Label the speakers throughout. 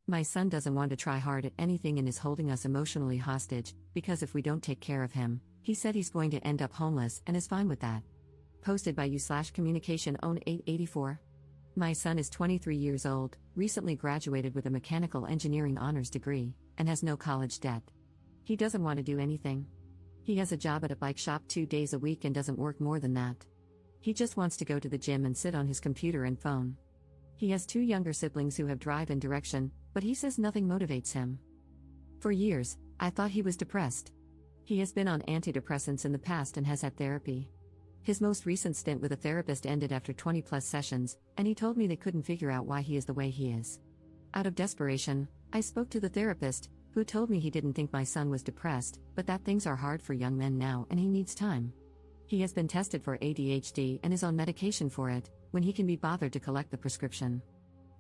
Speaker 1: My son doesn't want to try hard at anything and is holding us emotionally hostage, because if we don't take care of him, he said he's going to end up homeless and is fine with that. Posted by you/communication own 884. My son is 23 years old, recently graduated with a mechanical engineering honors degree, and has no college debt. He doesn't want to do anything. He has a job at a bike shop 2 days a week and doesn't work more than that. He just wants to go to the gym and sit on his computer and phone. He has 2 younger siblings who have drive and direction, but he says nothing motivates him. For years, I thought he was depressed. He has been on antidepressants in the past and has had therapy. His most recent stint with a therapist ended after 20+ sessions, and he told me they couldn't figure out why he is the way he is. Out of desperation, I spoke to the therapist, who told me he didn't think my son was depressed, but that things are hard for young men now and he needs time. He has been tested for ADHD and is on medication for it, when he can be bothered to collect the prescription.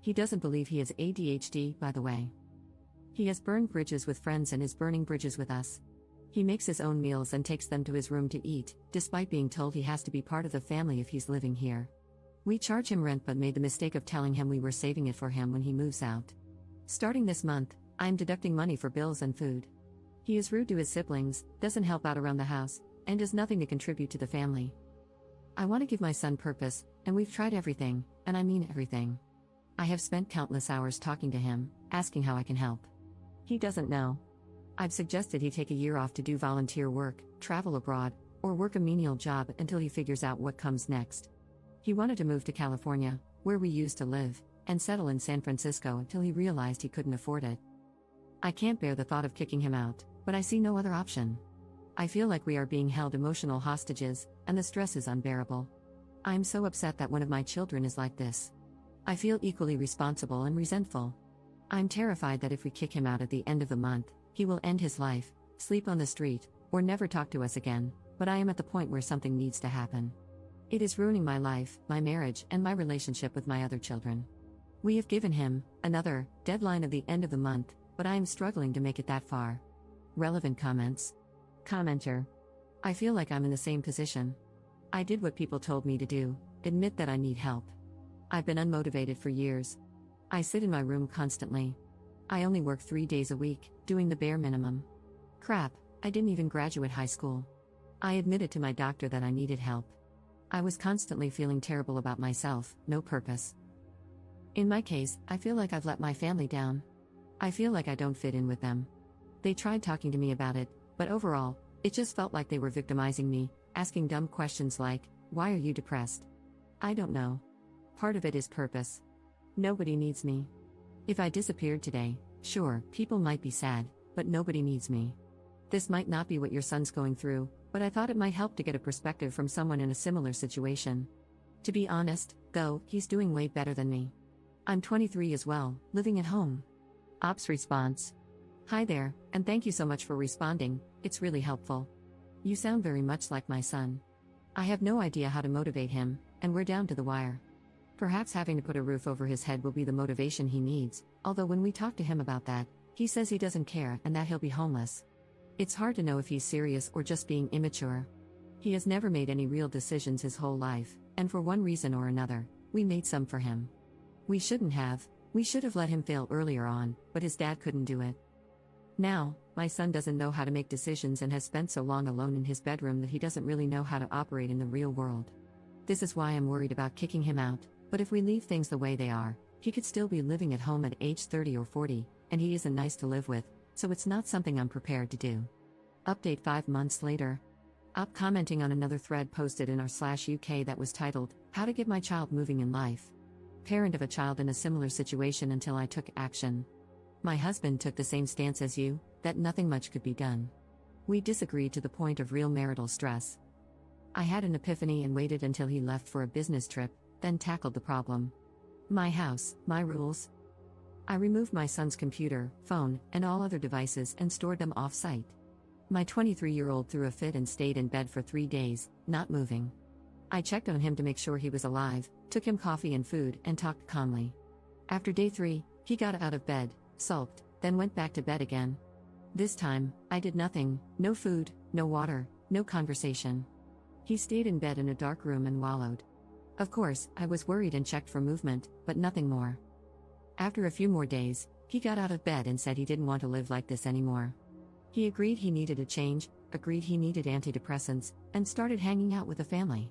Speaker 1: He doesn't believe he has ADHD, by the way. He has burned bridges with friends and is burning bridges with us. He makes his own meals and takes them to his room to eat, despite being told he has to be part of the family if he's living here. We charge him rent but made the mistake of telling him we were saving it for him when he moves out. Starting this month, I'm deducting money for bills and food. He is rude to his siblings, doesn't help out around the house, and does nothing to contribute to the family. I want to give my son purpose, and we've tried everything, and I mean everything. I have spent countless hours talking to him, asking how I can help. He doesn't know. I've suggested he take a year off to do volunteer work, travel abroad, or work a menial job until he figures out what comes next. He wanted to move to California, where we used to live, and settle in San Francisco until he realized he couldn't afford it. I can't bear the thought of kicking him out, but I see no other option. I feel like we are being held emotional hostages, and the stress is unbearable. I am so upset that one of my children is like this. I feel equally responsible and resentful. I'm terrified that if we kick him out at the end of the month, he will end his life, sleep on the street, or never talk to us again, but I am at the point where something needs to happen. It is ruining my life, my marriage, and my relationship with my other children. We have given him another deadline of the end of the month, but I am struggling to make it that far. Relevant comments. Commenter. I feel like I'm in the same position. I did what people told me to do, admit that I need help. I've been unmotivated for years. I sit in my room constantly. I only work 3 days a week, doing the bare minimum. Crap, I didn't even graduate high school. I admitted to my doctor that I needed help. I was constantly feeling terrible about myself, no purpose. In my case, I feel like I've let my family down. I feel like I don't fit in with them. They tried talking to me about it, but overall, it just felt like they were victimizing me, asking dumb questions like, "Why are you depressed?" I don't know. Part of it is purpose. Nobody needs me. If I disappeared today, sure, people might be sad, but nobody needs me. This might not be what your son's going through, but I thought it might help to get a perspective from someone in a similar situation. To be honest, though, he's doing way better than me. I'm 23 as well, living at home. Ops response. Hi there, and thank you so much for responding, it's really helpful. You sound very much like my son. I have no idea how to motivate him, and we're down to the wire. Perhaps having to put a roof over his head will be the motivation he needs, although when we talk to him about that, he says he doesn't care and that he'll be homeless. It's hard to know if he's serious or just being immature. He has never made any real decisions his whole life, and for one reason or another, we made some for him. We shouldn't have, we should have let him fail earlier on, but his dad couldn't do it. Now, my son doesn't know how to make decisions and has spent so long alone in his bedroom that he doesn't really know how to operate in the real world. This is why I'm worried about kicking him out, but if we leave things the way they are, he could still be living at home at age 30 or 40, and he isn't nice to live with, so it's not something I'm prepared to do. Update 5 months later. Op commenting on another thread posted in r/UK that was titled, How to Get My Child Moving in Life. Parent of a child in a similar situation until I took action. My husband took the same stance as you, that nothing much could be done. We disagreed to the point of real marital stress. I had an epiphany and waited until he left for a business trip, then tackled the problem. My house, my rules. I removed my son's computer, phone, and all other devices and stored them off-site. My 23-year-old threw a fit and stayed in bed for 3 days, not moving. I checked on him to make sure he was alive, took him coffee and food, and talked calmly. After day 3, he got out of bed, sulked, then went back to bed again. This time, I did nothing, no food, no water, no conversation. He stayed in bed in a dark room and wallowed. Of course, I was worried and checked for movement, but nothing more. After a few more days, He got out of bed and said he didn't want to live like this anymore. He agreed he needed a change, agreed he needed antidepressants, and started hanging out with the family.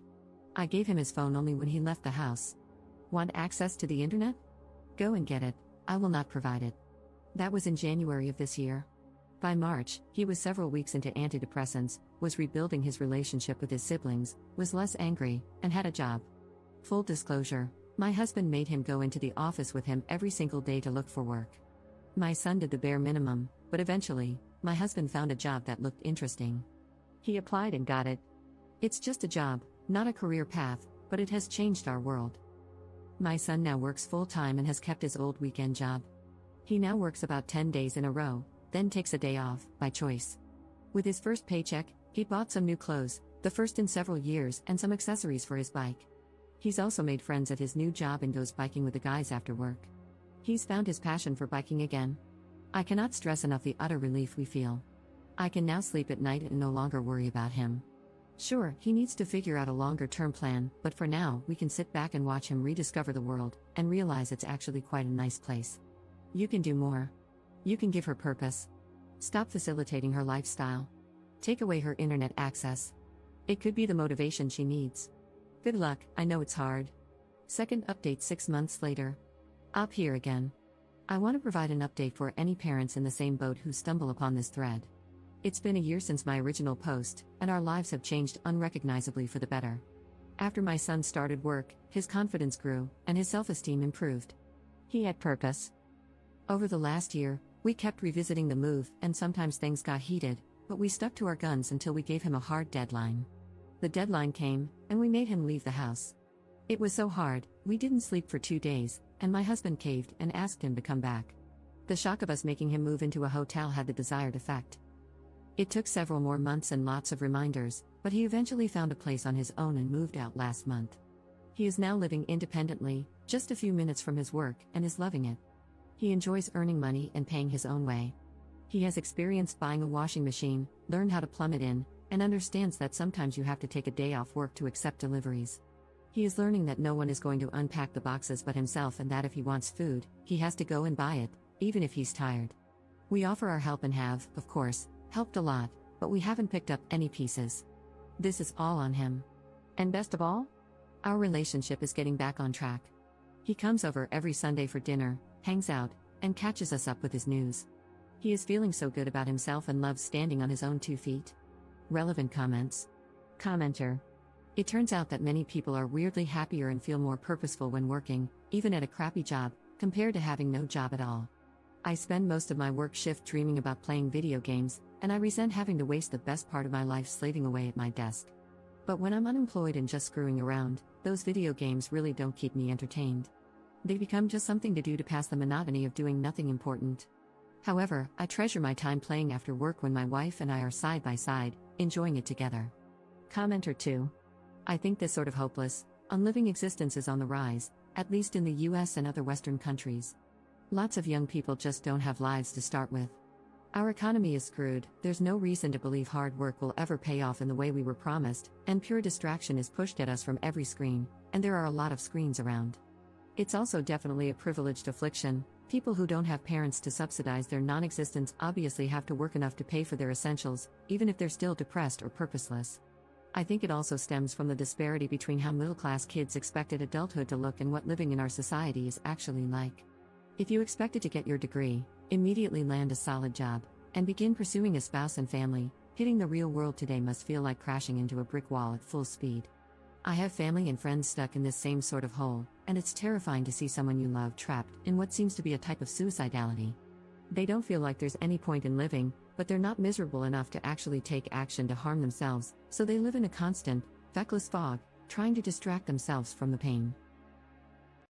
Speaker 1: I gave him his phone only when he left the house. Want access to the internet? Go and get it, I will not provide it. That was in January of this year. By March, he was several weeks into antidepressants, was rebuilding his relationship with his siblings, was less angry, and had a job. Full disclosure, my husband made him go into the office with him every single day to look for work. My son did the bare minimum, but eventually, my husband found a job that looked interesting. He applied and got it. It's just a job, not a career path, but it has changed our world. My son now works full-time and has kept his old weekend job. He now works about 10 days in a row, then takes a day off, by choice. With his first paycheck, he bought some new clothes, the first in several years, and some accessories for his bike. He's also made friends at his new job and goes biking with the guys after work. He's found his passion for biking again. I cannot stress enough the utter relief we feel. I can now sleep at night and no longer worry about him. Sure, he needs to figure out a longer-term plan, but for now, we can sit back and watch him rediscover the world, and realize it's actually quite a nice place. You can do more. You can give her purpose. Stop facilitating her lifestyle. Take away her internet access. It could be the motivation she needs. Good luck, I know it's hard. Second update 6 months later. Up here again. I want to provide an update for any parents in the same boat who stumble upon this thread. It's been a year since my original post, and our lives have changed unrecognizably for the better. After my son started work, his confidence grew, and his self-esteem improved. He had purpose. Over the last year, we kept revisiting the move, and sometimes things got heated, but we stuck to our guns until we gave him a hard deadline. The deadline came, and we made him leave the house. It was so hard, we didn't sleep for 2 days, and my husband caved and asked him to come back. The shock of us making him move into a hotel had the desired effect. It took several more months and lots of reminders, but he eventually found a place on his own and moved out last month. He is now living independently, just a few minutes from his work, and is loving it. He enjoys earning money and paying his own way. He has experience buying a washing machine, learned how to plumb it in, and understands that sometimes you have to take a day off work to accept deliveries. He is learning that no one is going to unpack the boxes but himself, and that if he wants food, he has to go and buy it, even if he's tired. We offer our help and have, of course, helped a lot, but we haven't picked up any pieces. This is all on him. And best of all, our relationship is getting back on track. He comes over every Sunday for dinner, hangs out, and catches us up with his news. He is feeling so good about himself and loves standing on his own 2 feet. Relevant comments. Commenter. It turns out that many people are weirdly happier and feel more purposeful when working, even at a crappy job, compared to having no job at all. I spend most of my work shift dreaming about playing video games, and I resent having to waste the best part of my life slaving away at my desk. But when I'm unemployed and just screwing around, those video games really don't keep me entertained. They become just something to do to pass the monotony of doing nothing important. However, I treasure my time playing after work when my wife and I are side by side, enjoying it together. Commenter 2. I think this sort of hopeless, unliving existence is on the rise, at least in the US and other Western countries. Lots of young people just don't have lives to start with. Our economy is screwed, there's no reason to believe hard work will ever pay off in the way we were promised, and pure distraction is pushed at us from every screen, and there are a lot of screens around. It's also definitely a privileged affliction. People who don't have parents to subsidize their non-existence obviously have to work enough to pay for their essentials, even if they're still depressed or purposeless. I think it also stems from the disparity between how middle-class kids expected adulthood to look and what living in our society is actually like. If you expected to get your degree, immediately land a solid job, and begin pursuing a spouse and family, hitting the real world today must feel like crashing into a brick wall at full speed. I have family and friends stuck in this same sort of hole, and it's terrifying to see someone you love trapped in what seems to be a type of suicidality. They don't feel like there's any point in living, but they're not miserable enough to actually take action to harm themselves, so they live in a constant, feckless fog, trying to distract themselves from the pain.